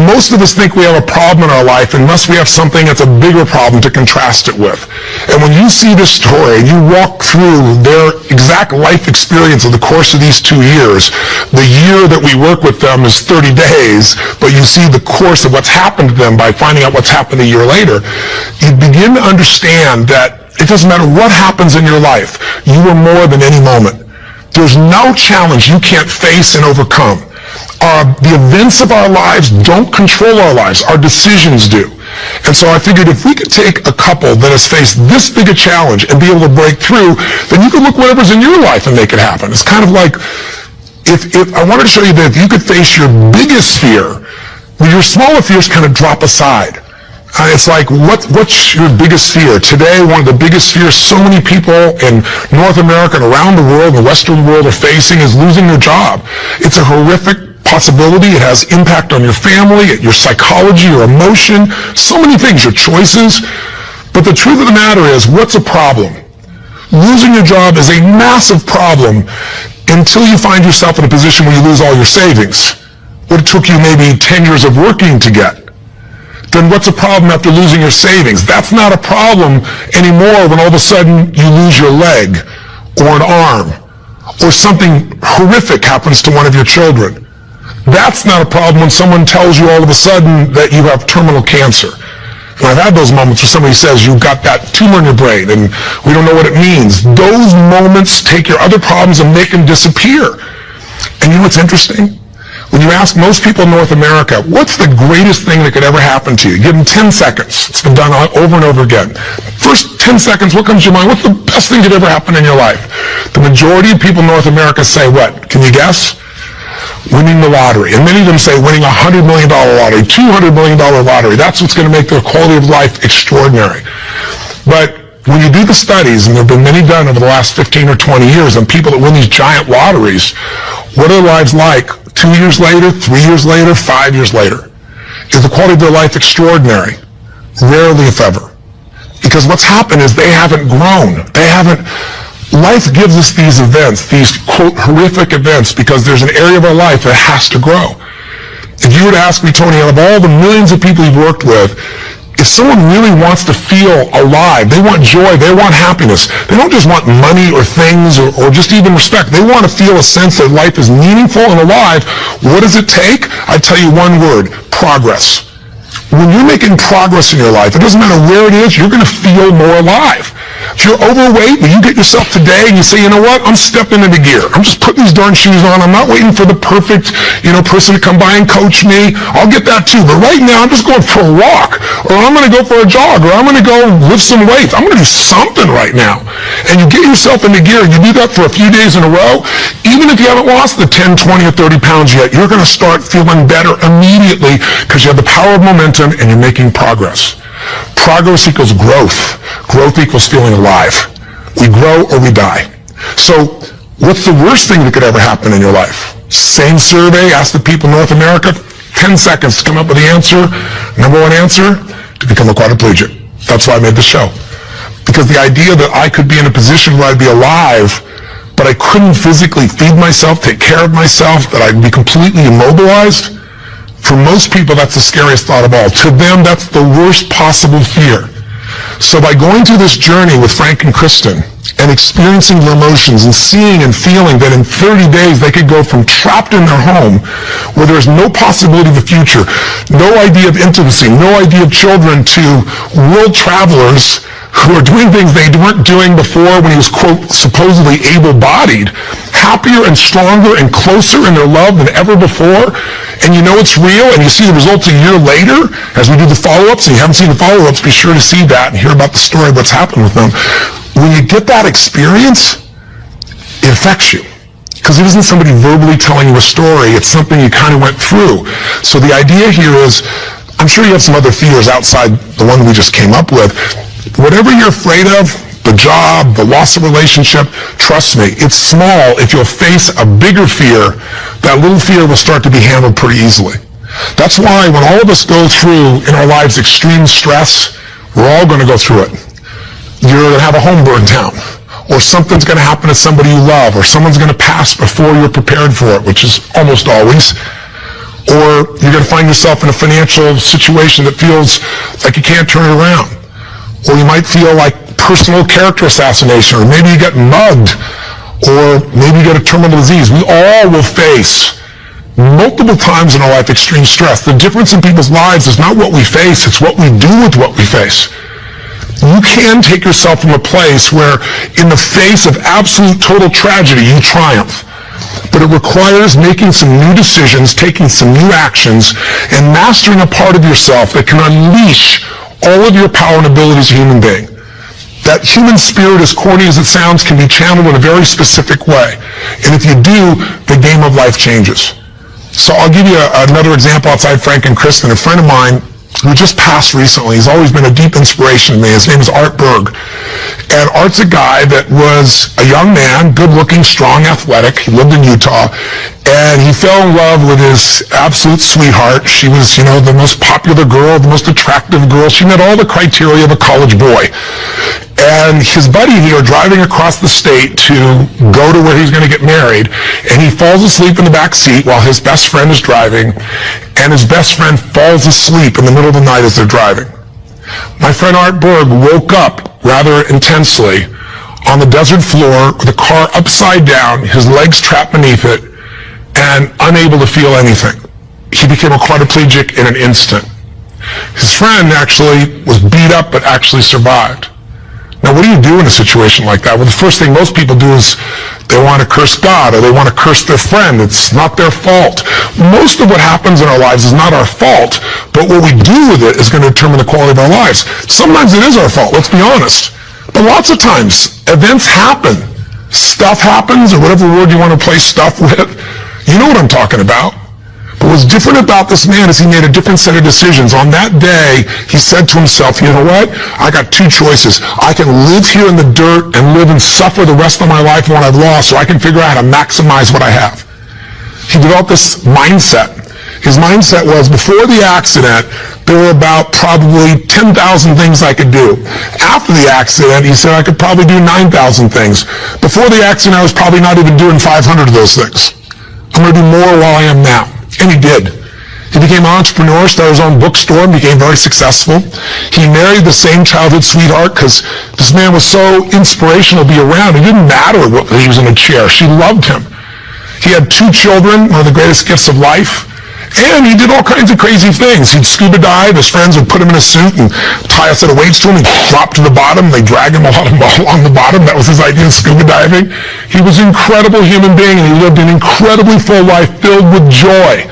most of us think we have a problem in our life unless we have something that's a bigger problem to contrast it with. And when you see this story and you walk through their exact life experience of the course of these 2 years, the year that we work with them is 30 days, but you see the course of what's happened to them by finding out what's happened a year later, you begin to understand that it doesn't matter what happens in your life, you are more than any moment. There's no challenge you can't face and overcome. The events of our lives don't control our lives. Our decisions do. And so I figured if we could take a couple that has faced this big a challenge and be able to break through, then you could look whatever's in your life and make it happen. It's kind of like, if I wanted to show you that if you could face your biggest fear, well, your smaller fears kind of drop aside. It's like, what's your biggest fear? Today, one of the biggest fears so many people in North America and around the world, the Western world, are facing is losing their job. It's a horrific possibility. It has impact on your family, your psychology, your emotion, so many things, your choices. But the truth of the matter is, what's a problem? Losing your job is a massive problem until you find yourself in a position where you lose all your savings. What it took you maybe 10 years of working to get. Then what's a problem after losing your savings? That's not a problem anymore when all of a sudden you lose your leg or an arm or something horrific happens to one of your children. That's not a problem when someone tells you all of a sudden that you have terminal cancer. And I've had those moments where somebody says you've got that tumor in your brain and we don't know what it means. Those moments take your other problems and make them disappear. And you know what's interesting? When you ask most people in North America, what's the greatest thing that could ever happen to you? Give them 10 seconds. It's been done over and over again. First 10 seconds, what comes to your mind? What's the best thing that could ever happen in your life? The majority of people in North America say what? Can you guess? Winning the lottery. And many of them say winning a $100 million lottery, $200 million lottery. That's what's going to make their quality of life extraordinary. But when you do the studies, and there have been many done over the last 15 or 20 years on people that win these giant lotteries, what are their lives like 2 years later, 3 years later, 5 years later? Is the quality of their life extraordinary? Rarely, if ever. Because what's happened is they haven't grown. Life gives us these events, these, quote, horrific events, because there's an area of our life that has to grow. If you were to ask me, Tony, out of all the millions of people you've worked with, if someone really wants to feel alive, they want joy, they want happiness, they don't just want money or things or just even respect, they want to feel a sense that life is meaningful and alive, what does it take? I tell you one word: progress. When you're making progress in your life, it doesn't matter where it is, you're going to feel more alive. If you're overweight, when you get yourself today and you say, you know what, I'm stepping into gear. I'm just putting these darn shoes on. I'm not waiting for the perfect, person to come by and coach me. I'll get that too. But right now, I'm just going for a walk, or I'm going to go for a jog, or I'm going to go lift some weights. I'm going to do something right now. And you get yourself into gear, and you do that for a few days in a row. Even if you haven't lost the 10, 20, or 30 pounds yet, you're going to start feeling better immediately because you have the power of momentum and you're making progress. Progress equals growth. Growth equals feeling alive. We grow or we die. So what's the worst thing that could ever happen in your life? Same survey, ask the people in North America, 10 seconds to come up with the answer. Number one answer, to become a quadriplegic. That's why I made the show. Because the idea that I could be in a position where I'd be alive, but I couldn't physically feed myself, take care of myself, that I'd be completely immobilized, for most people, that's the scariest thought of all. To them, that's the worst possible fear. So by going through this journey with Frank and Kristen and experiencing their emotions and seeing and feeling that in 30 days they could go from trapped in their home where there's no possibility of the future, no idea of intimacy, no idea of children, to world travelers who are doing things they weren't doing before when he was, quote, supposedly able-bodied, happier and stronger and closer in their love than ever before, and you know it's real, and you see the results a year later as we do the follow-ups, and you haven't seen the follow-ups, be sure to see that and hear about the story of what's happened with them. When you get that experience, it affects you. Because it isn't somebody verbally telling you a story, it's something you kind of went through. So the idea here is, I'm sure you have some other fears outside the one we just came up with. Whatever you're afraid of, the job, the loss of relationship, trust me, it's small. If you'll face a bigger fear, that little fear will start to be handled pretty easily. That's why when all of us go through in our lives extreme stress, we're all going to go through it. You're going to have a home burned down, or something's going to happen to somebody you love, or someone's going to pass before you're prepared for it, which is almost always. Or you're going to find yourself in a financial situation that feels like you can't turn it around. Or you might feel like personal character assassination, or maybe you get mugged, or maybe you get a terminal disease. We all will face multiple times in our life extreme stress. The difference in people's lives is not what we face, it's what we do with what we face. You can take yourself from a place where in the face of absolute total tragedy, you triumph. But it requires making some new decisions, taking some new actions, and mastering a part of yourself that can unleash all of your power and abilities as a human being. That human spirit, as corny as it sounds, can be channeled in a very specific way. And if you do, the game of life changes. So I'll give you another example outside Frank and Kristen. A friend of mine who just passed recently, he's always been a deep inspiration to me. His name is Art Berg. And Art's a guy that was a young man, good-looking, strong, athletic. He lived in Utah. And he fell in love with his absolute sweetheart. She was, the most popular girl, the most attractive girl. She met all the criteria of a college boy. And his buddy here driving across the state to go to where he's going to get married, and he falls asleep in the back seat while his best friend is driving, and his best friend falls asleep in the middle of the night as they're driving. My friend Art Berg woke up rather intensely on the desert floor with the car upside down, his legs trapped beneath it, and unable to feel anything. He became a quadriplegic in an instant. His friend actually was beat up but actually survived. Now, what do you do in a situation like that? Well, the first thing most people do is they want to curse God or they want to curse their friend. It's not their fault. Most of what happens in our lives is not our fault, but what we do with it is going to determine the quality of our lives. Sometimes it is our fault, let's be honest. But lots of times, events happen. Stuff happens, or whatever word you want to place stuff with. You know what I'm talking about. But what's different about this man is he made a different set of decisions. On that day, he said to himself, you know what? I got two choices. I can live here in the dirt and live and suffer the rest of my life what I've lost, or I can figure out how to maximize what I have. He developed this mindset. His mindset was, before the accident, there were about probably 10,000 things I could do. After the accident, he said I could probably do 9,000 things. Before the accident, I was probably not even doing 500 of those things. I'm going to do more while I am now. And he did. He became an entrepreneur, started his own bookstore, and became very successful. He married the same childhood sweetheart because this man was so inspirational to be around. It didn't matter what he was in a chair. She loved him. He had 2 children, one of the greatest gifts of life. And he did all kinds of crazy things. He'd scuba dive. His friends would put him in a suit and tie a set of weights to him. He'd drop to the bottom. They'd drag him along the bottom. That was his idea of scuba diving. He was an incredible human being, and he lived an incredibly full life filled with joy.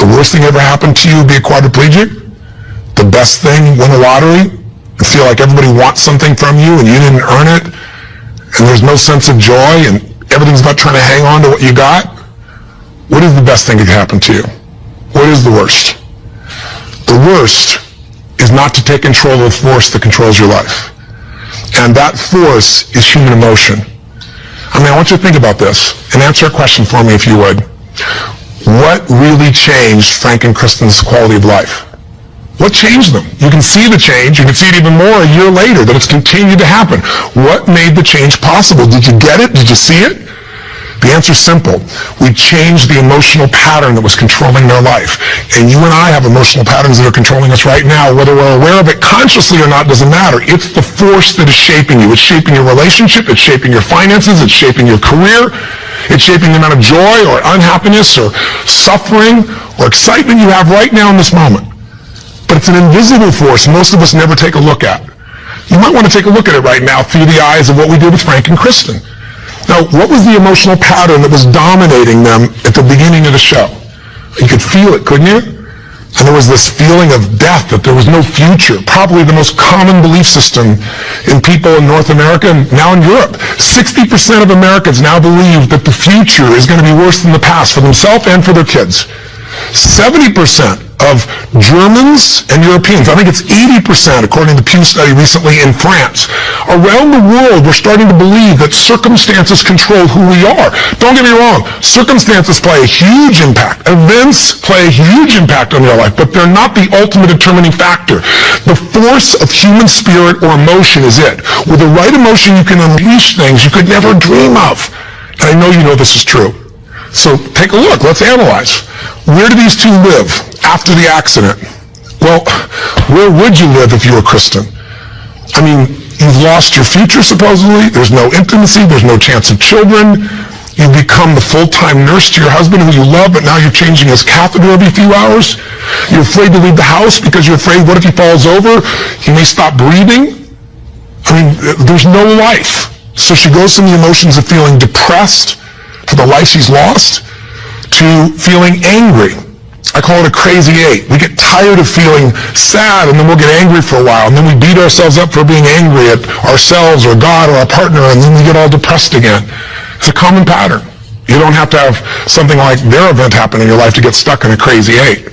The worst thing ever happened to you would be a quadriplegic. The best thing, win the lottery and feel like everybody wants something from you and you didn't earn it, and there's no sense of joy, and everything's about trying to hang on to what you got. What is the best thing that could happen to you? What is the worst? The worst is not to take control of the force that controls your life. And that force is human emotion. I want you to think about this and answer a question for me if you would. What really changed Frank and Kristen's quality of life? What changed them? You can see the change. You can see it even more a year later, that it's continued to happen. What made the change possible? Did you get it? Did you see it? The answer's simple. We changed the emotional pattern that was controlling their life. And you and I have emotional patterns that are controlling us right now. Whether we're aware of it consciously or not doesn't matter. It's the force that is shaping you. It's shaping your relationship. It's shaping your finances. It's shaping your career. It's shaping the amount of joy or unhappiness or suffering or excitement you have right now in this moment. But it's an invisible force most of us never take a look at. You might want to take a look at it right now through the eyes of what we did with Frank and Kristen. Now, what was the emotional pattern that was dominating them at the beginning of the show? You could feel it, couldn't you? And there was this feeling of death, that there was no future. Probably the most common belief system in people in North America and now in Europe. 60% of Americans now believe that the future is going to be worse than the past for themselves and for their kids. 70% of Germans and Europeans, I think it's 80% according to the Pew study recently in France. Around the world, we're starting to believe that circumstances control who we are. Don't get me wrong, circumstances play a huge impact. Events play a huge impact on your life, but they're not the ultimate determining factor. The force of human spirit or emotion is it. With the right emotion, you can unleash things you could never dream of. And I know you know this is true. So take a look. Let's analyze. Where do these two live after the accident? Well, where would you live if you were Kristen? I mean, you've lost your future, supposedly. There's no intimacy. There's no chance of children. You become the full-time nurse to your husband who you love, but now you're changing his catheter every few hours. You're afraid to leave the house because you're afraid, what if he falls over? He may stop breathing. I mean, there's no life. So she goes from the emotions of feeling depressed for the life she's lost to feeling angry. I call it a crazy eight. We get tired of feeling sad, and then we'll get angry for a while, and then we beat ourselves up for being angry at ourselves or God or our partner, and then we get all depressed again. It's a common pattern. You don't have to have something like their event happen in your life to get stuck in a crazy eight.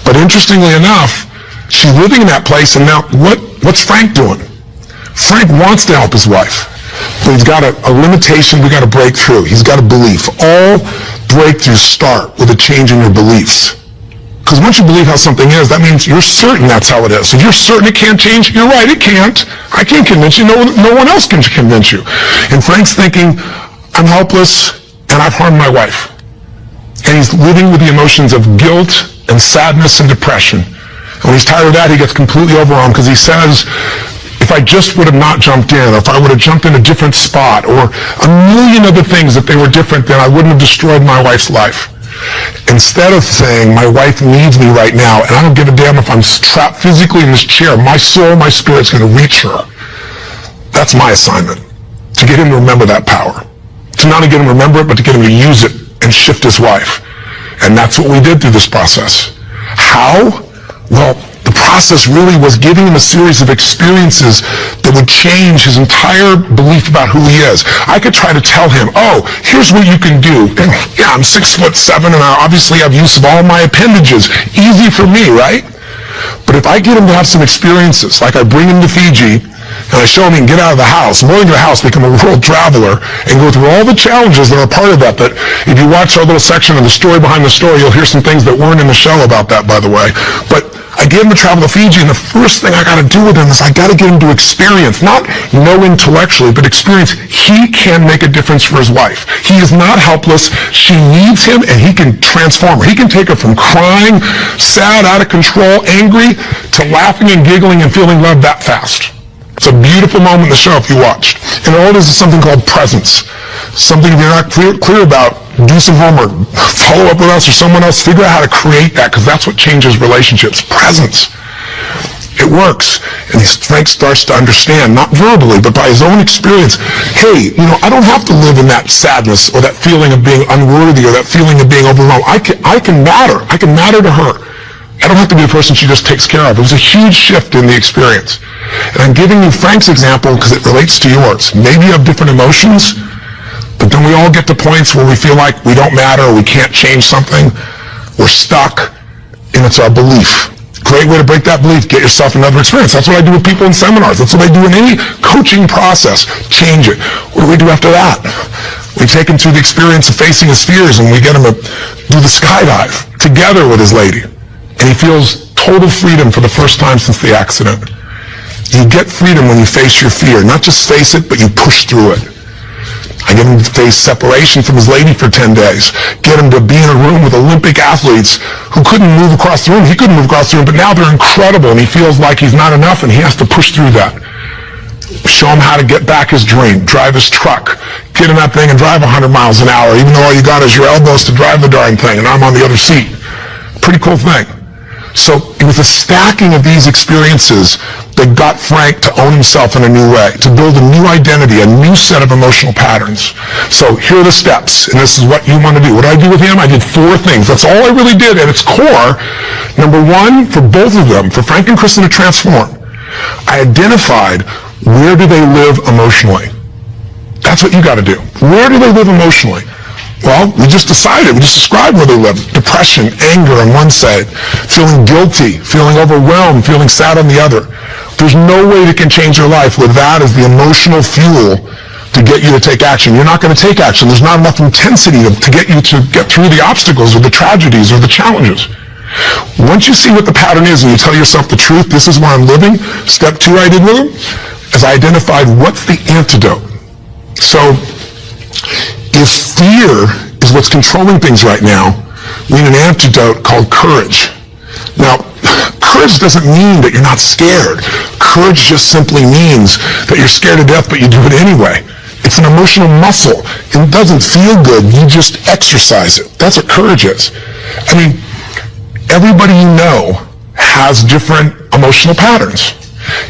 But interestingly enough, she's living in that place, and now what's Frank doing? Frank wants to help his wife, but he's got a limitation we got to break through. He's got a belief. All breakthroughs start with a change in your beliefs. Because once you believe how something is, that means you're certain that's how it is. If you're certain it can't change, you're right, it can't. I can't convince you. No one else can convince you. And Frank's thinking, I'm helpless, and I've harmed my wife. And he's living with the emotions of guilt and sadness and depression. And when he's tired of that, he gets completely overwhelmed because he says, if I just would have not jumped in, or if I would have jumped in a different spot, or a million other things, if they were different, then I wouldn't have destroyed my wife's life. Instead of saying, my wife needs me right now, and I don't give a damn if I'm trapped physically in this chair, my soul, my spirit's going to reach her. That's my assignment, to get him to remember that power. To not only get him to remember it, but to get him to use it and shift his life. And that's what we did through this process. How? Well, the process really was giving him a series of experiences that would change his entire belief about who he is. I could try to tell him, oh, here's what you can do. And yeah, I'm 6'7", and I obviously have use of all my appendages. Easy for me, right? But if I get him to have some experiences, like I bring him to Fiji, and I show him he can get out of the house, more than the house, become a world traveler, and go through all the challenges that are part of that. But if you watch our little section of the story behind the story, you'll hear some things that weren't in the show about that, by the way. But I get him to travel to Fiji, and the first thing I got to do with him is I got to get him to experience, not know intellectually, but experience he can make a difference for his wife. He is not helpless. She needs him, and he can transform her. He can take her from crying, sad, out of control, angry, to laughing and giggling and feeling love that fast. It's a beautiful moment in the show if you watched. And all it is something called presence. Something if you're not clear about, do some homework, follow up with us or someone else, figure out how to create that, because that's what changes relationships. Presence. It works. And Frank starts to understand, not verbally, but by his own experience, hey, I don't have to live in that sadness or that feeling of being unworthy or that feeling of being overwhelmed. I can matter. I can matter to her. I don't have to be the person she just takes care of. It was a huge shift in the experience. And I'm giving you Frank's example because it relates to yours. Maybe you have different emotions, but then we all get to points where we feel like we don't matter or we can't change something. We're stuck, and it's our belief. Great way to break that belief. Get yourself another experience. That's what I do with people in seminars. That's what I do in any coaching process. Change it. What do we do after that? We take him through the experience of facing his fears, and we get him to do the skydive together with his lady. And he feels total freedom for the first time since the accident. You get freedom when you face your fear. Not just face it, but you push through it. I get him to face separation from his lady for 10 days. Get him to be in a room with Olympic athletes who couldn't move across the room. He couldn't move across the room, but now they're incredible, and he feels like he's not enough, and he has to push through that. Show him how to get back his dream. Drive his truck. Get in that thing and drive 100 miles an hour, even though all you got is your elbows to drive the darn thing, and I'm on the other seat. Pretty cool thing. So it was a stacking of these experiences that got Frank to own himself in a new way, to build a new identity, a new set of emotional patterns. So here are the steps, and this is what you want to do. What did I do with him? I did 4 things. That's all I really did at its core. Number 1, for both of them, for Frank and Kristen to transform, I identified where do they live emotionally. That's what you got to do. Where do they live emotionally? Well, we just decided, we just described where they live. Depression, anger on one side, feeling guilty, feeling overwhelmed, feeling sad on the other. There's no way that can change your life with that as the emotional fuel to get you to take action. You're not going to take action. There's not enough intensity to get you to get through the obstacles or the tragedies or the challenges. Once you see what the pattern is and you tell yourself the truth, this is where I'm living, step 2 I did with them, is I identified what's the antidote. So if fear is what's controlling things right now. We need an antidote called courage. Now, courage doesn't mean that you're not scared. Courage just simply means that you're scared to death, but you do it anyway. It's an emotional muscle. It doesn't feel good. You just exercise it. That's what courage is. I mean, everybody you know has different emotional patterns.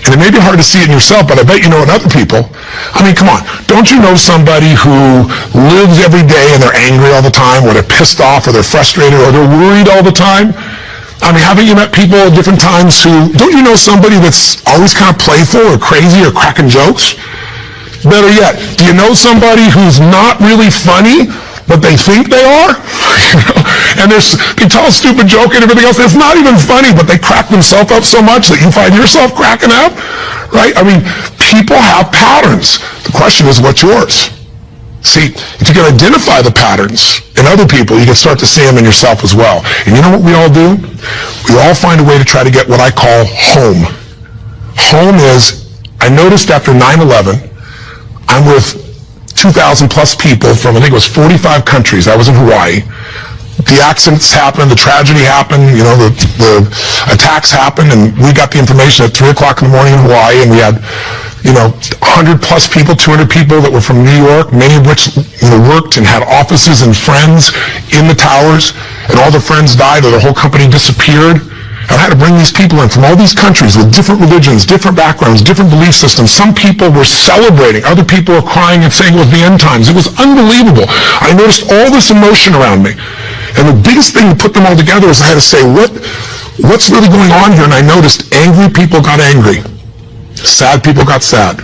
And it may be hard to see it in yourself, but I bet you know in other people. I mean, come on. Don't you know somebody who lives every day and they're angry all the time, or they're pissed off, or they're frustrated, or they're worried all the time? I mean, haven't you met people at different times who, don't you know somebody that's always kind of playful or crazy or cracking jokes? Better yet, do you know somebody who's not really funny, but they think they are? And they tell a stupid joke and everything else. It's not even funny, but they crack themselves up so much that you find yourself cracking up, right? I mean, people have patterns. The question is, what's yours? See, if you can identify the patterns in other people, you can start to see them in yourself as well. And you know what we all do? We all find a way to try to get what I call home. Home is, I noticed after 9/11, I'm with 2,000 plus people from, I think it was 45 countries. I was in Hawaii. The accidents happened, the tragedy happened, you know, the attacks happened, and we got the information at 3 o'clock in the morning in Hawaii, and we had, you know, 100 plus people, 200 people that were from New York, many of which, you know, worked and had offices and friends in the towers, and all their friends died or their whole company disappeared. And I had to bring these people in from all these countries with different religions, different backgrounds, different belief systems. Some people were celebrating. Other people were crying and saying it was the end times. It was unbelievable. I noticed all this emotion around me. And the biggest thing to put them all together is I had to say, what's really going on here? And I noticed angry people got angry. Sad people got sad.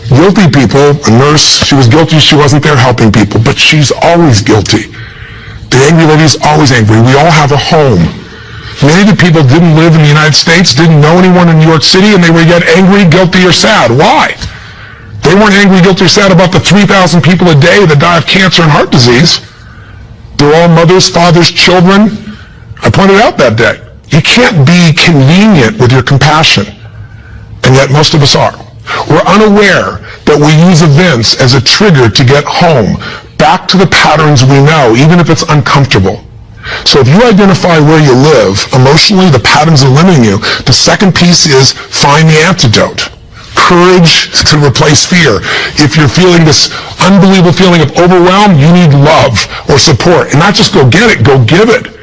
Guilty people, a nurse, she was guilty, she wasn't there helping people, but she's always guilty. The angry lady's always angry. We all have a home. Many of the people didn't live in the United States, didn't know anyone in New York City, and they were yet angry, guilty, or sad. Why? They weren't angry, guilty, or sad about the 3,000 people a day that die of cancer and heart disease. They're all mothers, fathers, children. I pointed out that day. You can't be convenient with your compassion, and yet most of us are. We're unaware that we use events as a trigger to get home, back to the patterns we know, even if it's uncomfortable. So if you identify where you live, emotionally, the patterns are limiting you. The second piece is find the antidote. Courage to replace fear. If you're feeling this unbelievable feeling of overwhelm, you need love or support. And not just go get it, go give it.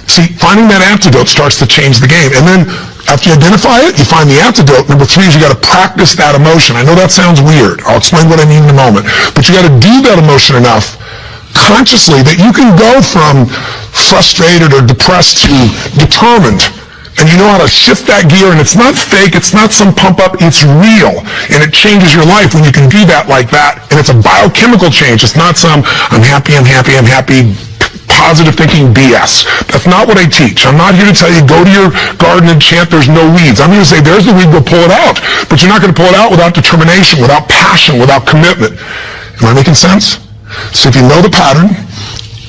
See, finding that antidote starts to change the game. And then after you identify it, you find the antidote. Number 3 is you got to practice that emotion. I know that sounds weird. I'll explain what I mean in a moment. But you got to do that emotion enough consciously that you can go from frustrated or depressed to determined, and you know how to shift that gear, and it's not fake, it's not some pump up, it's real, and it changes your life when you can do that like that, and it's a biochemical change. It's not some I'm happy, positive thinking BS. That's not what I teach. I'm not here to tell you go to your garden and chant there's no weeds. I'm here to say there's the weed, go pull it out, but you're not going to pull it out without determination, without passion, without commitment. Am I making sense? So if you know the pattern,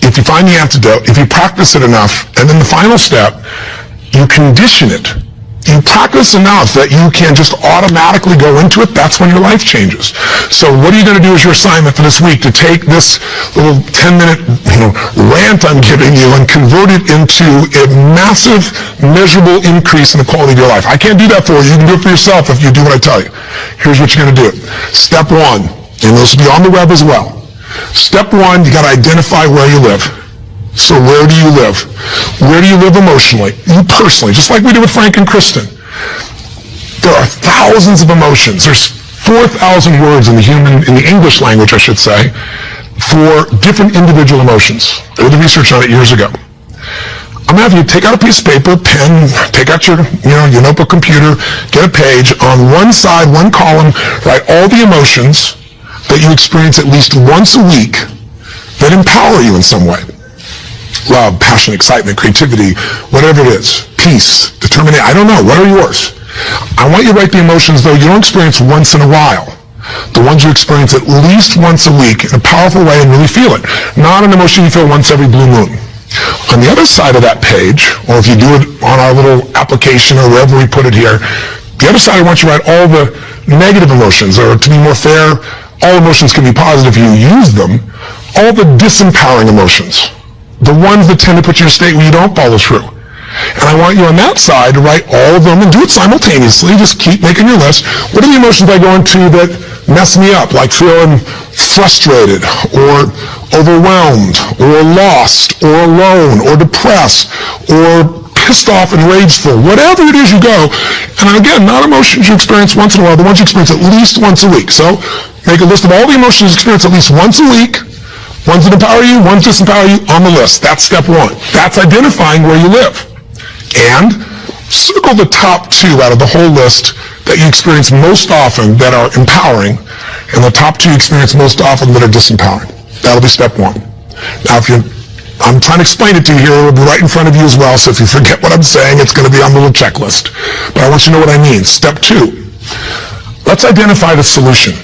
if you find the antidote, if you practice it enough, and then the final step, you condition it. You practice enough that you can just automatically go into it. That's when your life changes. So what are you going to do as your assignment for this week? To take this little 10-minute rant I'm giving you and convert it into a massive, measurable increase in the quality of your life. I can't do that for you. You can do it for yourself if you do what I tell you. Here's what you're going to do. Step 1, and this will be on the web as well. Step 1, you got to identify where you live. So where do you live? Where do you live emotionally? You personally, just like we did with Frank and Kristen. There are thousands of emotions. There's 4,000 words in the English language, I should say, for different individual emotions. I did the research on it years ago. I'm going to have you take out a piece of paper, pen, take out your notebook, computer, get a page. On one side, one column, write all the emotions that you experience at least once a week that empower you in some way. Love, passion, excitement, creativity, whatever it is. Peace, determination, I don't know. What are yours? I want you to write the emotions, though, you don't experience once in a while. The ones you experience at least once a week in a powerful way and really feel it. Not an emotion you feel once every blue moon. On the other side of that page, or if you do it on our little application or wherever we put it here, the other side I want you to write all the negative emotions, or to be more fair, all emotions can be positive if you use them. all the disempowering emotions, the ones that tend to put you in a state where you don't follow through. And I want you on that side to write all of them and do it simultaneously. Just keep making your list. What are the emotions I go into that mess me up, like feeling frustrated or overwhelmed or lost or alone or depressed or pissed off and rageful, whatever it is you go. And again, not emotions you experience once in a while, the ones you experience at least once a week. So make a list of all the emotions you experience at least once a week. Ones that empower you, ones that disempower you on the list. That's step one. That's identifying where you live. And circle the top 2 out of the whole list that you experience most often that are empowering, and the top 2 you experience most often that are disempowering. That'll be step 1. Now, I'm trying to explain it to you here, it'll be right in front of you as well, so if you forget what I'm saying, it's going to be on the little checklist. But I want you to know what I mean. Step 2, let's identify the solution.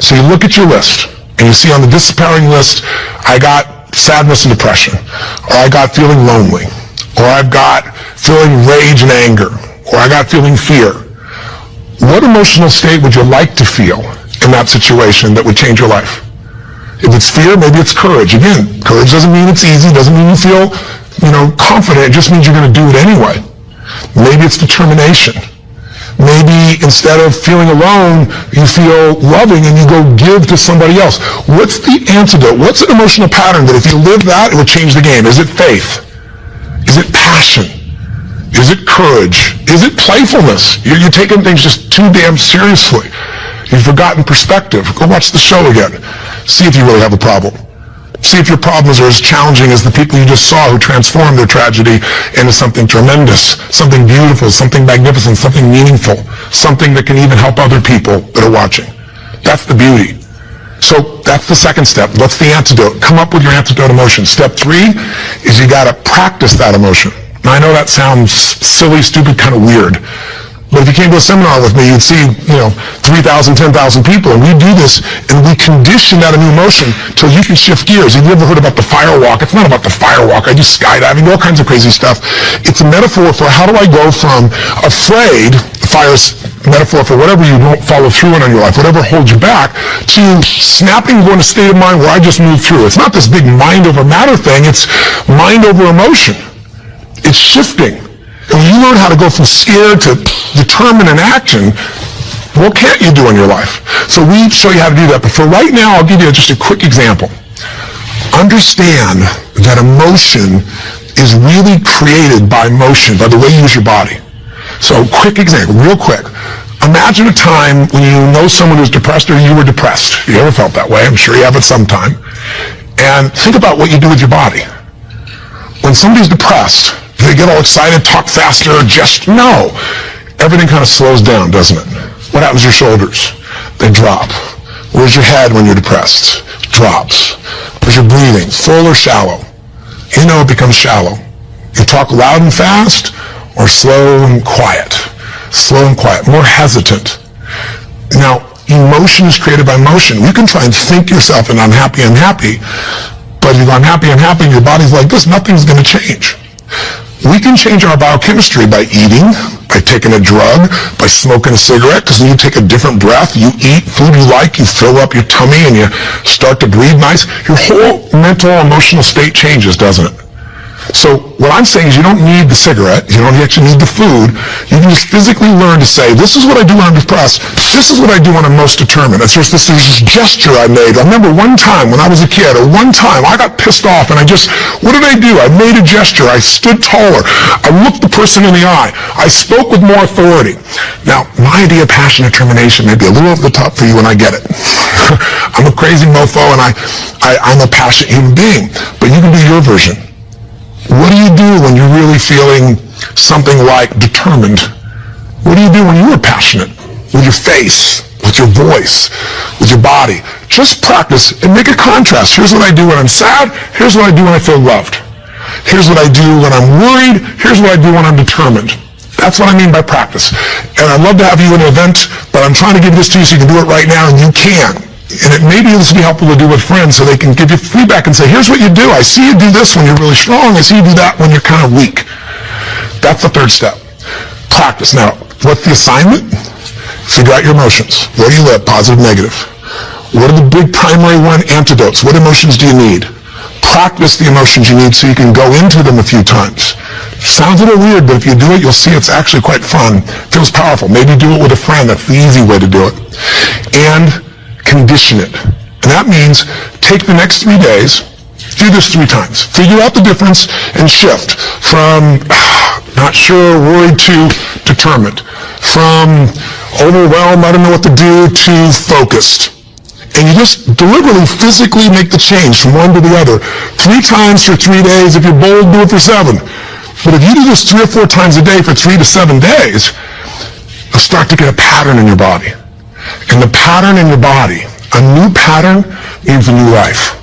So you look at your list, and you see on the disempowering list, I got sadness and depression, or I got feeling lonely, or I've got feeling rage and anger, or I got feeling fear. What emotional state would you like to feel in that situation that would change your life? If it's fear, maybe it's courage. Again, courage doesn't mean it's easy, doesn't mean you feel, confident. It just means you're going to do it anyway. Maybe it's determination. Maybe instead of feeling alone, you feel loving and you go give to somebody else. What's the antidote? What's an emotional pattern that if you live that, it would change the game? Is it faith? Is it passion? Is it courage? Is it playfulness? You're taking things just too damn seriously. You've forgotten perspective. Go watch the show again. See if you really have a problem. See if your problems are as challenging as the people you just saw who transformed their tragedy into something tremendous, something beautiful, something magnificent, something meaningful, something that can even help other people that are watching. That's the beauty. So that's the second step. What's the antidote? Come up with your antidote emotion. Step 3 is you got to practice that emotion. Now I know that sounds silly, stupid, kind of weird. But if you came to a seminar with me, you'd see, 3,000, 10,000 people, and we do this, and we condition that new emotion till you can shift gears. Have you ever heard about the fire walk? It's not about the fire walk. I do skydiving, all kinds of crazy stuff. It's a metaphor for how do I go from afraid, fire's metaphor for whatever you don't follow through on your life, whatever holds you back, to snapping, going to a state of mind where I just move through. It's not this big mind over matter thing. It's mind over emotion. It's shifting. And when you learn how to go from scared to determined in action, what can't you do in your life? So we show you how to do that. But for right now, I'll give you just a quick example. Understand that emotion is really created by motion, by the way you use your body. So quick example, real quick. Imagine a time when you know someone who's depressed or you were depressed. You ever felt that way? I'm sure you have at some time. And think about what you do with your body. When somebody's depressed, they get all excited, talk faster, no. Everything kind of slows down, doesn't it? What happens to your shoulders? They drop. Where's your head when you're depressed? Drops. Where's your breathing? Full or shallow? It becomes shallow. You talk loud and fast or slow and quiet? Slow and quiet, more hesitant. Now, emotion is created by motion. You can try and think yourself in unhappy, but if you go unhappy, and your body's like this, nothing's going to change. We can change our biochemistry by eating, by taking a drug, by smoking a cigarette, because when you take a different breath, you eat food you like, you fill up your tummy, and you start to breathe nice. Your whole mental, emotional state changes, doesn't it? So what I'm saying is you don't need the cigarette, you don't actually need the food, you can just physically learn to say, this is what I do when I'm depressed, this is what I do when I'm most determined. There's this gesture I made. I remember one time when I was a kid, or one time I got pissed off and what did I do? I made a gesture, I stood taller, I looked the person in the eye, I spoke with more authority. Now, my idea of passion and determination may be a little over the top for you and I get it. I'm a crazy mofo and I'm a passionate human being, but you can do your version. What do you do when you're really feeling something like determined? What do you do when you are passionate? With your face, with your voice, with your body. Just practice and make a contrast. Here's what I do when I'm sad. Here's what I do when I feel loved. Here's what I do when I'm worried. Here's what I do when I'm determined. That's what I mean by practice. And I'd love to have you in an event, but I'm trying to give this to you so you can do it right now, and you can. And maybe this would be helpful to do with friends so they can give you feedback and say, here's what you do. I see you do this when you're really strong. I see you do that when you're kind of weak. That's the third step. Practice. Now, what's the assignment? Figure out your emotions. Where do you live? Positive, negative. What are the big primary one antidotes? What emotions do you need? Practice the emotions you need so you can go into them a few times. Sounds a little weird, but if you do it, you'll see it's actually quite fun. Feels powerful. Maybe do it with a friend. That's the easy way to do it. And condition it. And that means take the next 3 days, do this 3 times. Figure out the difference and shift from not sure, worried to determined. From overwhelmed, I don't know what to do, to focused. And you just deliberately, physically make the change from one to the other. 3 times for 3 days. If you're bold, do it for 7. But if you do this 3 or 4 times a day for 3 to 7 days, you'll start to get a pattern in your body. And the pattern in your body, a new pattern means a new life.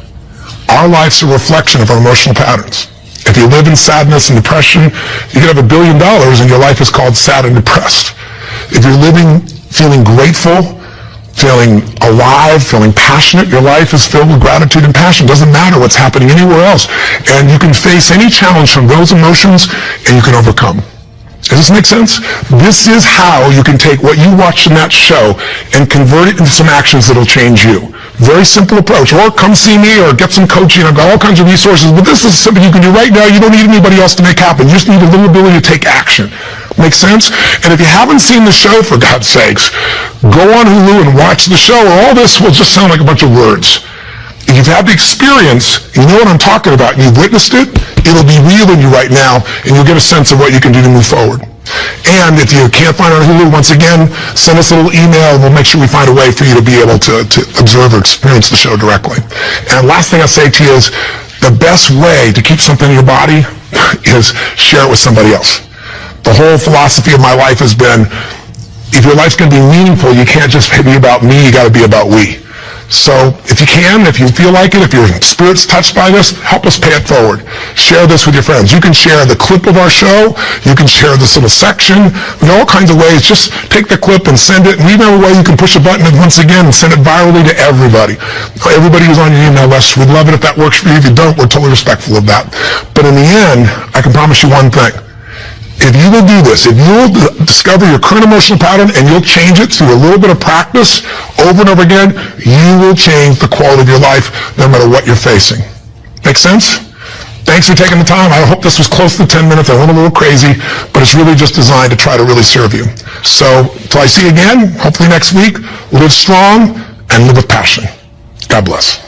Our life's a reflection of our emotional patterns. If you live in sadness and depression, you could have $1 billion and your life is called sad and depressed. If you're living feeling grateful, feeling alive, feeling passionate, your life is filled with gratitude and passion. Doesn't matter what's happening anywhere else. And you can face any challenge from those emotions and you can overcome. Does this make sense? This is how you can take what you watched in that show and convert it into some actions that'll change you. Very simple approach. Or come see me or get some coaching. I've got all kinds of resources. But this is something you can do right now. You don't need anybody else to make happen. You just need a little ability to take action. Make sense? And if you haven't seen the show, for God's sakes, go on Hulu and watch the show, or all this will just sound like a bunch of words. If you've had the experience, you know what I'm talking about, and you've witnessed it, it'll be real in you right now, and you'll get a sense of what you can do to move forward. And if you can't find it on Hulu, once again, send us a little email, and we'll make sure we find a way for you to be able to observe or experience the show directly. And last thing I'll say to you is, the best way to keep something in your body is share it with somebody else. The whole philosophy of my life has been, if your life's going to be meaningful, you can't just be about me, you got to be about we. So if you can, if you feel like it, if your spirit's touched by this, help us pay it forward. Share this with your friends. You can share the clip of our show. You can share this little section. There are all kinds of ways. Just take the clip and send it. And we have a way you can push a button and once again and send it virally to everybody. Everybody who's on your email list, we'd love it if that works for you. If you don't, we're totally respectful of that. But in the end, I can promise you one thing. If you will do this, if you will discover your current emotional pattern and you'll change it through a little bit of practice over and over again, you will change the quality of your life no matter what you're facing. Make sense? Thanks for taking the time. I hope this was close to 10 minutes. I went a little crazy, but it's really just designed to try to really serve you. So, till I see you again, hopefully next week, live strong and live with passion. God bless.